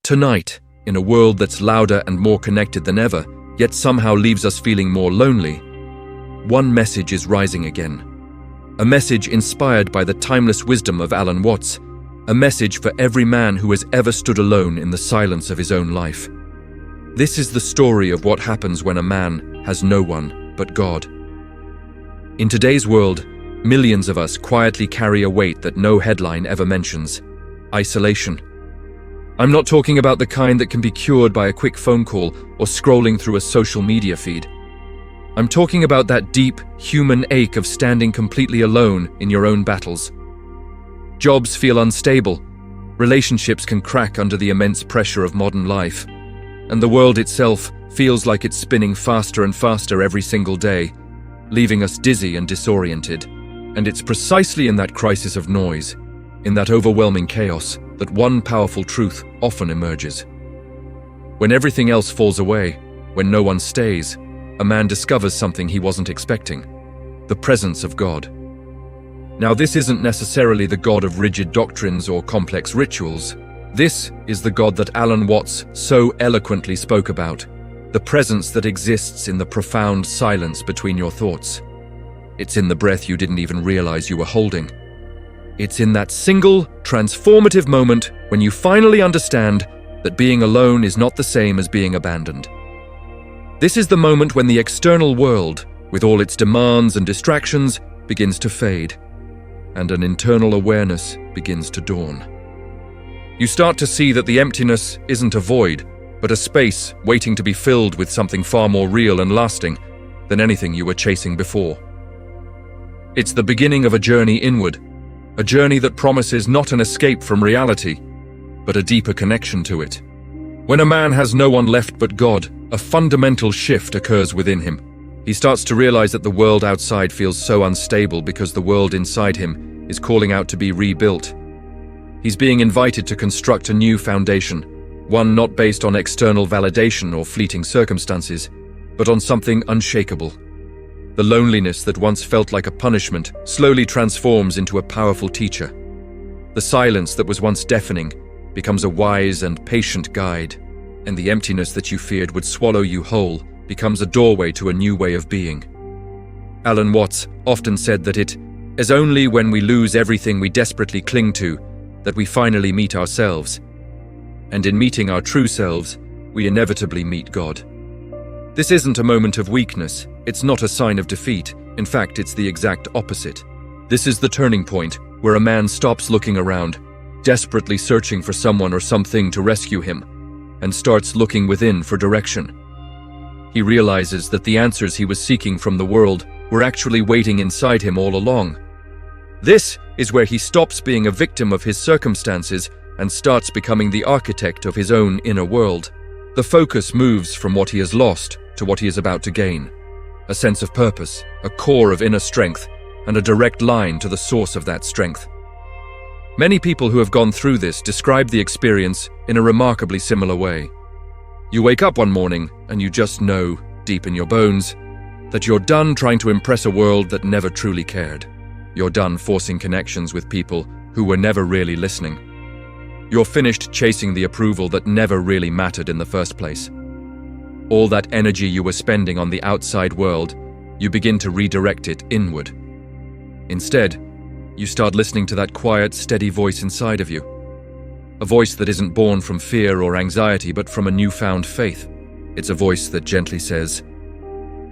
Tonight, in a world that's louder and more connected than ever, yet somehow leaves us feeling more lonely, one message is rising again. A message inspired by the timeless wisdom of Alan Watts, a message for every man who has ever stood alone in the silence of his own life. This is the story of what happens when a man has no one but God. In today's world, millions of us quietly carry a weight that no headline ever mentions: isolation. I'm not talking about the kind that can be cured by a quick phone call or scrolling through a social media feed. I'm talking about that deep, human ache of standing completely alone in your own battles. Jobs feel unstable, relationships can crack under the immense pressure of modern life, and the world itself feels like it's spinning faster and faster every single day, leaving us dizzy and disoriented. And it's precisely in that crisis of noise, in that overwhelming chaos, that one powerful truth often emerges. When everything else falls away, when no one stays, a man discovers something he wasn't expecting: the presence of God. Now, this isn't necessarily the God of rigid doctrines or complex rituals. This is the God that Alan Watts so eloquently spoke about, the presence that exists in the profound silence between your thoughts. It's in the breath you didn't even realize you were holding. It's in that single, transformative moment when you finally understand that being alone is not the same as being abandoned. This is the moment when the external world, with all its demands and distractions, begins to fade, and an internal awareness begins to dawn. You start to see that the emptiness isn't a void, but a space waiting to be filled with something far more real and lasting than anything you were chasing before. It's the beginning of a journey inward, a journey that promises not an escape from reality, but a deeper connection to it. When a man has no one left but God, a fundamental shift occurs within him. He starts to realize that the world outside feels so unstable because the world inside him is calling out to be rebuilt. He's being invited to construct a new foundation, one not based on external validation or fleeting circumstances, but on something unshakable. The loneliness that once felt like a punishment slowly transforms into a powerful teacher. The silence that was once deafening becomes a wise and patient guide, and the emptiness that you feared would swallow you whole becomes a doorway to a new way of being. Alan Watts often said that it is only when we lose everything we desperately cling to that we finally meet ourselves. And in meeting our true selves, we inevitably meet God. This isn't a moment of weakness. It's not a sign of defeat. In fact, it's the exact opposite. This is the turning point where a man stops looking around, desperately searching for someone or something to rescue him, and starts looking within for direction. He realizes that the answers he was seeking from the world were actually waiting inside him all along. This is where he stops being a victim of his circumstances and starts becoming the architect of his own inner world. The focus moves from what he has lost to what he is about to gain. A sense of purpose, a core of inner strength, and a direct line to the source of that strength. Many people who have gone through this describe the experience in a remarkably similar way. You wake up one morning and you just know, deep in your bones, that you're done trying to impress a world that never truly cared. You're done forcing connections with people who were never really listening. You're finished chasing the approval that never really mattered in the first place. All that energy you were spending on the outside world, you begin to redirect it inward. Instead, you start listening to that quiet, steady voice inside of you. A voice that isn't born from fear or anxiety, but from a newfound faith. It's a voice that gently says,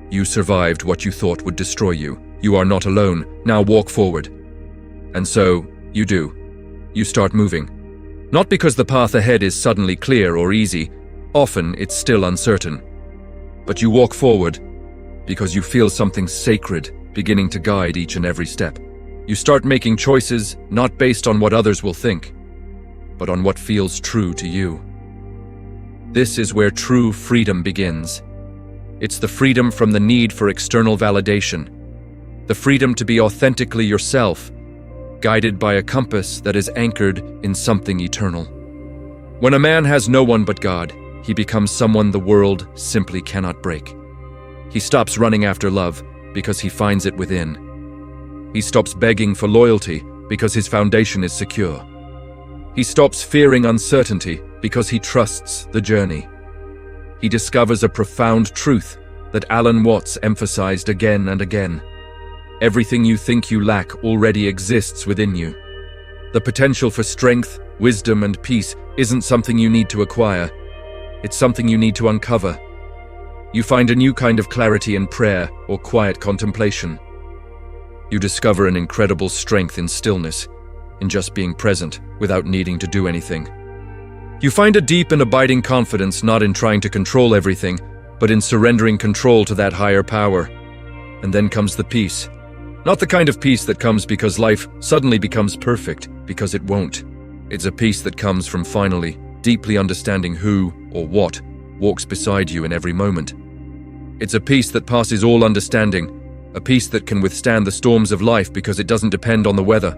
"You survived what you thought would destroy you. You are not alone. Now walk forward." And so, you do. You start moving. Not because the path ahead is suddenly clear or easy. Often, it's still uncertain. But you walk forward because you feel something sacred beginning to guide each and every step. You start making choices not based on what others will think, but on what feels true to you. This is where true freedom begins. It's the freedom from the need for external validation, the freedom to be authentically yourself, guided by a compass that is anchored in something eternal. When a man has no one but God, he becomes someone the world simply cannot break. He stops running after love because he finds it within. He stops begging for loyalty because his foundation is secure. He stops fearing uncertainty because he trusts the journey. He discovers a profound truth that Alan Watts emphasized again and again. Everything you think you lack already exists within you. The potential for strength, wisdom, and peace isn't something you need to acquire. It's something you need to uncover. You find a new kind of clarity in prayer or quiet contemplation. You discover an incredible strength in stillness, in just being present without needing to do anything. You find a deep and abiding confidence not in trying to control everything, but in surrendering control to that higher power. And then comes the peace. Not the kind of peace that comes because life suddenly becomes perfect, because it won't. It's a peace that comes from finally, deeply understanding who or what walks beside you in every moment. It's a peace that passes all understanding, a peace that can withstand the storms of life because it doesn't depend on the weather.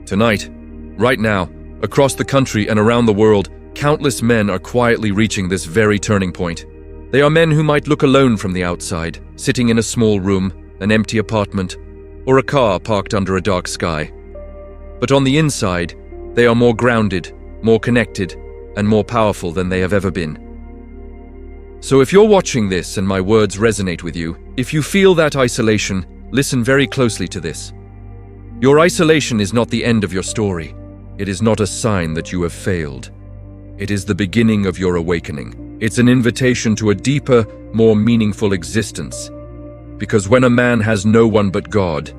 Tonight, right now, across the country and around the world, countless men are quietly reaching this very turning point. They are men who might look alone from the outside, sitting in a small room, an empty apartment, or a car parked under a dark sky. But on the inside, they are more grounded, more connected, and more powerful than they have ever been. So if you're watching this and my words resonate with you, if you feel that isolation, listen very closely to this. Your isolation is not the end of your story. It is not a sign that you have failed. It is the beginning of your awakening. It's an invitation to a deeper, more meaningful existence. Because when a man has no one but God,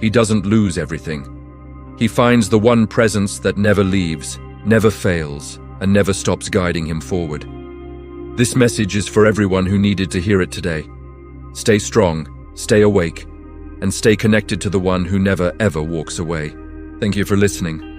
he doesn't lose everything. He finds the one presence that never leaves, never fails, and never stops guiding him forward. This message is for everyone who needed to hear it today. Stay strong, stay awake, and stay connected to the one who never ever walks away. Thank you for listening.